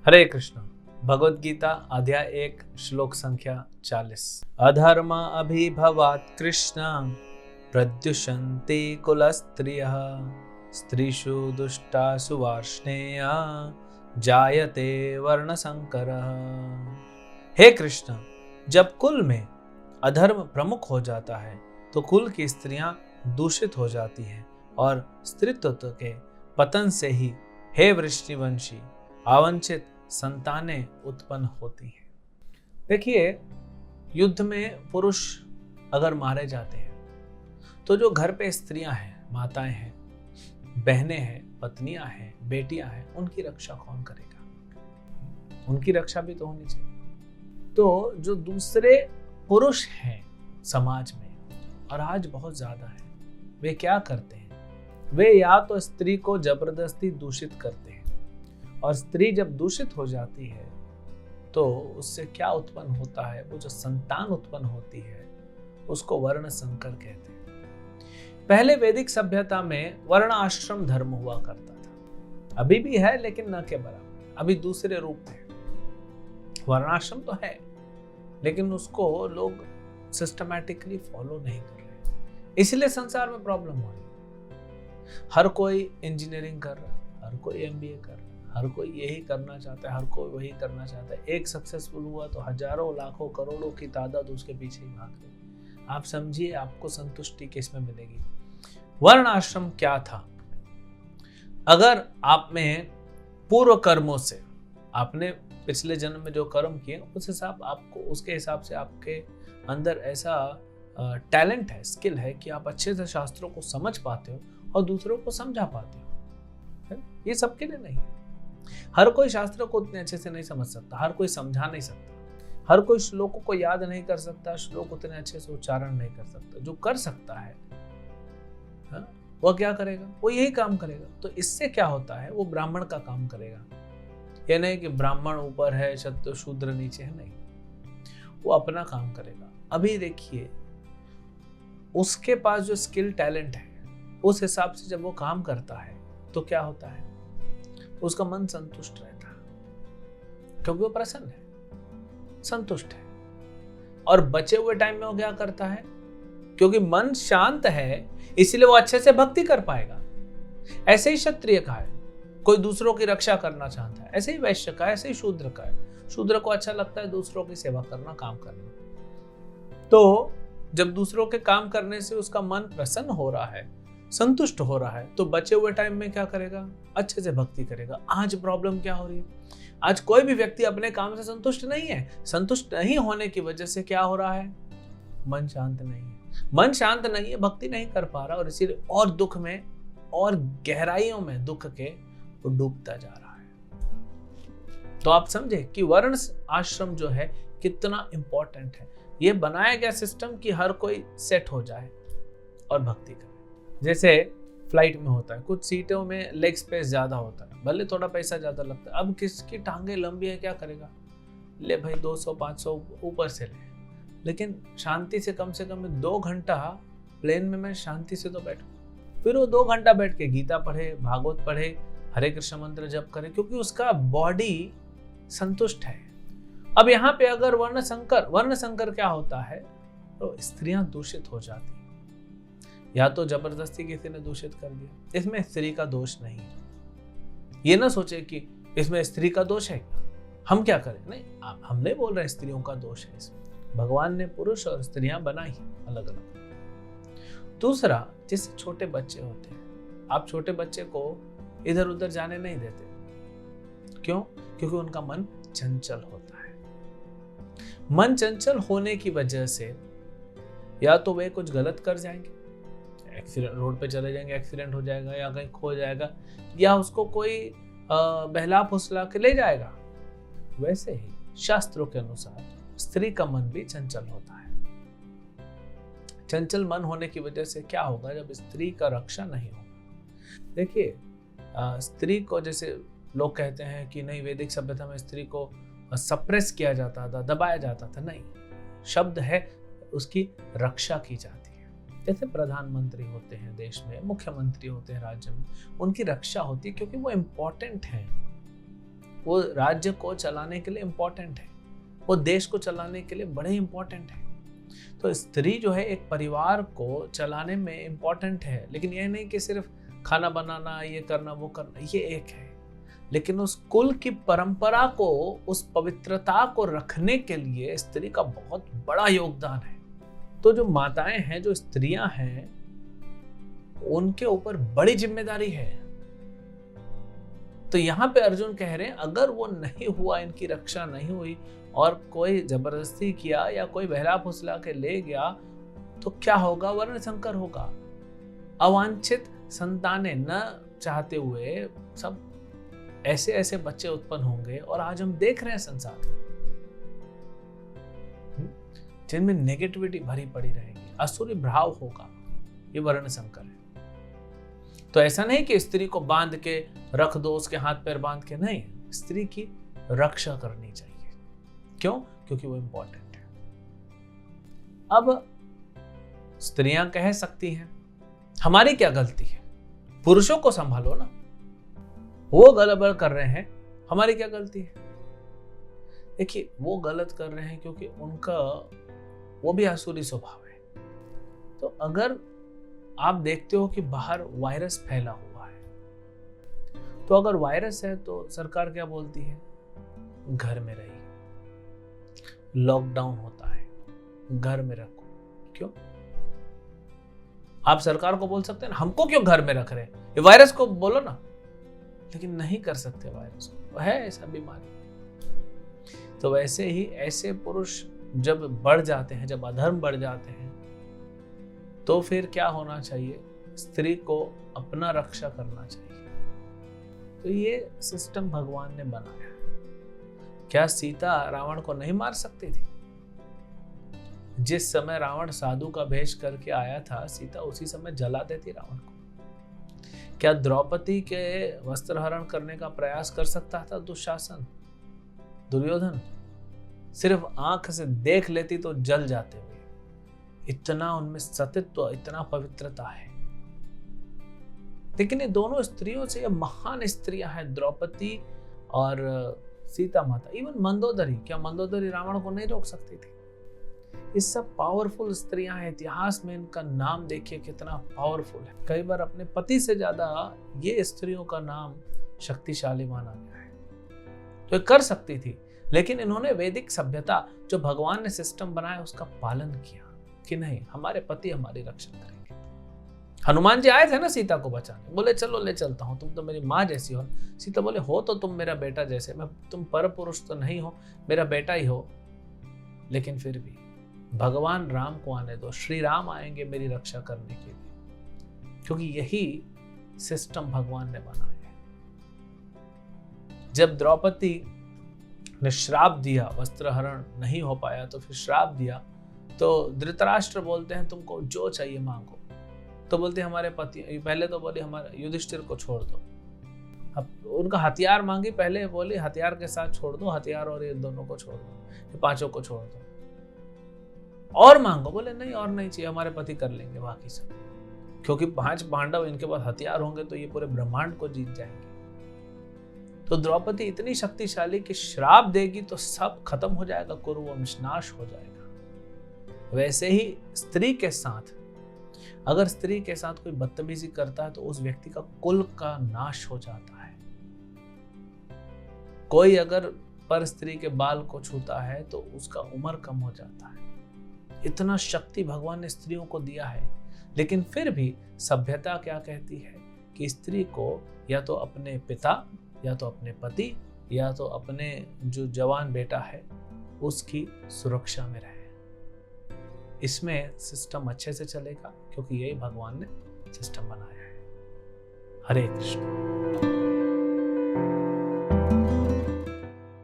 हरे कृष्ण। भगवद गीता अध्याय 1 श्लोक संख्या 40। अधर्म अभिभवात् कृष्ण प्रद्युषन्ति कुलस्त्रियः स्त्रीषु दुष्टासु वार्ष्णेय जायते वर्णसंकरः। हे कृष्ण, जब कुल में अधर्म प्रमुख हो जाता है तो कुल की स्त्रियां दूषित हो जाती हैं और स्त्रीत्व के पतन से ही हे वृष्णिवंशी अवांछित संतानें उत्पन्न होती हैं। देखिए, युद्ध में पुरुष अगर मारे जाते हैं तो जो घर पे स्त्रियां हैं, माताएं हैं, बहनें हैं, पत्नियां हैं, बेटियां हैं, उनकी रक्षा कौन करेगा? उनकी रक्षा भी तो होनी चाहिए। तो जो दूसरे पुरुष हैं समाज में, और आज बहुत ज्यादा है, वे क्या करते हैं? वे या तो स्त्री को जबरदस्ती दूषित करते हैं, और स्त्री जब दूषित हो जाती है तो उससे क्या उत्पन्न होता है? वो जो संतान उत्पन्न होती है उसको वर्ण संकर कहते हैं। पहले वैदिक सभ्यता में वर्ण आश्रम धर्म हुआ करता था, अभी भी है लेकिन न के बराबर, अभी दूसरे रूप में। वर्णाश्रम तो है लेकिन उसको लोग सिस्टमैटिकली फॉलो नहीं कर रहे, इसलिए संसार में प्रॉब्लम हो रही है। हर कोई इंजीनियरिंग कर रहा है, हर कोई एमबीए कर रहा है, हर कोई यही करना चाहता है, हर कोई वही करना चाहता है। एक सक्सेसफुल हुआ तो हजारों लाखों करोड़ों की तादाद उसके पीछे ही भाग रही। आप समझिए, आपको संतुष्टि किसमें मिलेगी? वर्ण आश्रम क्या था? अगर आप में पूर्व कर्मों से, आपने पिछले जन्म में जो कर्म किए उस हिसाब आपको, उसके हिसाब से आपके अंदर ऐसा टैलेंट है, स्किल है कि आप अच्छे से शास्त्रों को समझ पाते हो और दूसरों को समझा पाते हो। ये सबके लिए नहीं है। हर कोई शास्त्र को उतने अच्छे से नहीं समझ सकता, हर कोई समझा नहीं सकता, हर कोई श्लोकों को याद नहीं कर सकता, श्लोक उतने अच्छे से उच्चारण नहीं कर सकता। जो कर सकता है वह क्या करेगा? वो यही काम करेगा। तो इससे क्या होता है? वो ब्राह्मण का काम करेगा। ये नहीं कि ब्राह्मण ऊपर है, क्षत्रिय शूद्र नीचे है, नहीं, वो अपना काम करेगा। अभी देखिए, उसके पास जो स्किल टैलेंट है उस हिसाब से जब वो काम करता है तो क्या होता है? उसका मन संतुष्ट रहता है क्योंकि वो प्रसन्न है, संतुष्ट है। और बचे हुए टाइम में वो क्या करता है? क्योंकि मन शांत है इसलिए वो अच्छे से भक्ति कर पाएगा। ऐसे ही क्षत्रिय का है, कोई दूसरों की रक्षा करना चाहता है। ऐसे ही वैश्य का, ऐसे ही शूद्र का है। शूद्र को अच्छा लगता है दूसरों की सेवा करना, काम करना। तो जब दूसरों के काम करने से उसका मन प्रसन्न हो रहा है, संतुष्ट हो रहा है, तो बचे हुए टाइम में क्या करेगा? अच्छे से भक्ति करेगा। आज प्रॉब्लम क्या हो रही है? आज कोई भी व्यक्ति अपने काम से संतुष्ट नहीं है। संतुष्ट नहीं होने की वजह से क्या हो रहा है? मन शांत नहीं है। मन शांत नहीं है, भक्ति नहीं कर पा रहा, और इसीलिए और दुख में और गहराइयों में दुख के वो डूबता जा रहा है। तो आप समझे कि वर्ण आश्रम जो है कितना इंपॉर्टेंट है। ये बनाया गया सिस्टम कि हर कोई सेट हो जाए और भक्ति करे। जैसे फ्लाइट में होता है, कुछ सीटों में लेग स्पेस ज्यादा होता है, भले थोड़ा पैसा ज्यादा लगता है। अब किसकी टांगे लंबी है, क्या करेगा? ले भाई 200-500 ऊपर से ले, लेकिन शांति से कम 2 घंटा प्लेन में मैं शांति से तो बैठूं। फिर वो 2 घंटा बैठ के गीता पढ़े, भागवत पढ़े, हरे कृष्ण मंत्र जप करे, क्योंकि उसका बॉडी संतुष्ट है। अब यहाँ पे अगर वर्ण संकर क्या होता है? तो स्त्रियां दूषित हो जाती, या तो जबरदस्ती किसी ने दूषित कर दिया। इसमें स्त्री का दोष नहीं है। ये ना सोचे कि इसमें स्त्री का दोष है, हम क्या करें। नहीं, हम नहीं बोल रहे स्त्रियों का दोष है इसमें। भगवान ने पुरुष और स्त्रियां बनाई अलग अलग। दूसरा, जैसे छोटे बच्चे होते हैं, आप छोटे बच्चे को इधर उधर जाने नहीं देते। क्यों? क्योंकि उनका मन चंचल होता है। मन चंचल होने की वजह से या तो वे कुछ गलत कर जाएंगे, एक्सीडेंट, रोड पे चले जाएंगे, एक्सीडेंट हो जाएगा, या कहीं खो जाएगा, या उसको कोई बहला फुसला के ले जाएगा। वैसे ही शास्त्रों के अनुसार स्त्री का मन भी चंचल होता है। चंचल मन होने की वजह से क्या होगा? जब स्त्री का रक्षा नहीं होगा। देखिए, स्त्री को, जैसे लोग कहते हैं कि नहीं, वैदिक सभ्यता में स्त्री को सप्रेस किया जाता था, दबाया जाता था। नहीं, शब्द है उसकी रक्षा की जाती है। जैसे प्रधानमंत्री होते हैं देश में, मुख्यमंत्री होते हैं राज्य में, उनकी रक्षा होती है क्योंकि वो इम्पोर्टेंट हैं। वो राज्य को चलाने के लिए इम्पोर्टेंट है, वो देश को चलाने के लिए बड़े इम्पोर्टेंट है। तो स्त्री जो है एक परिवार को चलाने में इम्पोर्टेंट है, लेकिन यह नहीं कि सिर्फ खाना बनाना, ये करना, वो करना, ये एक है, लेकिन उस कुल की परंपरा को, उस पवित्रता को रखने के लिए स्त्री का बहुत बड़ा योगदान है। तो जो माताएं हैं, जो स्त्रियां हैं, उनके ऊपर बड़ी जिम्मेदारी है। तो यहां पे अर्जुन कह रहे हैं अगर वो नहीं हुआ, इनकी रक्षा नहीं हुई और कोई जबरदस्ती किया या कोई बहला फुसला के ले गया तो क्या होगा? वर्ण संकर होगा। अवांछित संतानें, न चाहते हुए सब ऐसे ऐसे बच्चे उत्पन्न होंगे और आज हम देख रहे हैं संसार में जिनमें नेगेटिविटी भरी पड़ी रहेगी, असुरी भाव होगा। ये वर्ण संकर है। तो ऐसा नहीं कि स्त्री को बांध के रख दो, उसके हाथ पैर बांध के, नहीं, स्त्री की रक्षा करनी चाहिए। क्यों? क्योंकि वो इंपॉर्टेंट है। अब स्त्रियां कह सकती हैं हमारी क्या गलती है, पुरुषों को संभालो ना, वो गलत कर रहे हैं, हमारी क्या गलती है? देखिए, वो गलत कर रहे हैं क्योंकि उनका वो भी आसुरी स्वभाव है। तो अगर आप देखते हो कि बाहर वायरस फैला हुआ है, तो अगर वायरस है तो सरकार क्या बोलती है? घर में रहिए, लॉकडाउन होता है, घर में रखो। क्यों? आप सरकार को बोल सकते हैं ना, हमको क्यों घर में रख रहे हैं, ये वायरस को बोलो ना, लेकिन नहीं कर सकते। वायरस को है ऐसा बीमारी। तो वैसे ही ऐसे पुरुष जब बढ़ जाते हैं, जब अधर्म बढ़ जाते हैं, तो फिर क्या होना चाहिए? स्त्री को अपना रक्षा करना चाहिए। तो ये सिस्टम भगवान ने बनाया है। क्या सीता रावण को नहीं मार सकती थी? जिस समय रावण साधु का भेष करके आया था, सीता उसी समय जला देती रावण को। क्या द्रौपदी के वस्त्र हरण करने का प्रयास कर सकता था दुशासन, दुर्योधन? सिर्फ आंख से देख लेती तो जल जाते हुए। इतना उनमें सतीत्व, इतना पवित्रता है। लेकिन ये दोनों स्त्रियों से, ये महान स्त्रियां हैं, द्रौपदी और सीता माता। इवन मंदोदरी, क्या मंदोदरी रावण को नहीं रोक सकती थी? ये सब पावरफुल स्त्रियां हैं। इतिहास में इनका नाम देखिए कितना पावरफुल है। कई बार अपने पति से ज्यादा ये स्त्रियों का नाम शक्तिशाली माना गया है। तो कर सकती थी, लेकिन इन्होंने वैदिक सभ्यता, जो भगवान ने सिस्टम बनाया, उसका पालन किया कि नहीं, हमारे पति हमारी रक्षा करेंगे। हनुमान जी आए थे ना सीता को बचाने, बोले चलो ले चलता हूं, तुम तो मेरी माँ जैसी हो। सीता बोले हो तो तुम मेरा बेटा जैसे, मैं, तुम पर पुरुष तो नहीं हो, मेरा बेटा ही हो। लेकिन फिर भी भगवान राम को आने दो, श्री राम आएंगे मेरी रक्षा करने के लिए, क्योंकि यही सिस्टम भगवान ने बनाया है। जब द्रौपदी ने श्राप दिया, वस्त्र हरण नहीं हो पाया, तो फिर श्राप दिया, तो धृतराष्ट्र बोलते हैं तुमको जो चाहिए मांगो। तो बोलते हमारे पति, पहले तो बोले हमारे युधिष्ठिर को छोड़ दो। अब उनका हथियार मांगी, पहले बोले हथियार के साथ छोड़ दो, हथियार और ये दोनों को छोड़ दो, ये पांचों को छोड़ दो। और मांगो, बोले नहीं और नहीं चाहिए, हमारे पति कर लेंगे बाकी सब, क्योंकि 5 पांडव, इनके पास हथियार होंगे तो ये पूरे ब्रह्मांड को जीत जाएंगे। तो द्रौपदी इतनी शक्तिशाली कि श्राप देगी तो सब खत्म हो जाएगा, कुरुवंश नाश हो जाएगा। वैसे ही स्त्री के साथ, अगर स्त्री के साथ कोई बदतमीजी करता है तो उस व्यक्ति का कुल का नाश हो जाता है। कोई अगर पर स्त्री के बाल को छूता है तो उसका उम्र कम हो जाता है। इतना शक्ति भगवान ने स्त्रियों को दिया है। लेकिन फिर भी सभ्यता क्या कहती है कि स्त्री को या तो अपने पिता, या तो अपने पति, या तो अपने जो जवान बेटा है उसकी सुरक्षा में रहे। इसमें सिस्टम अच्छे से चलेगा, क्योंकि यही भगवान ने सिस्टम बनाया है। हरे कृष्ण।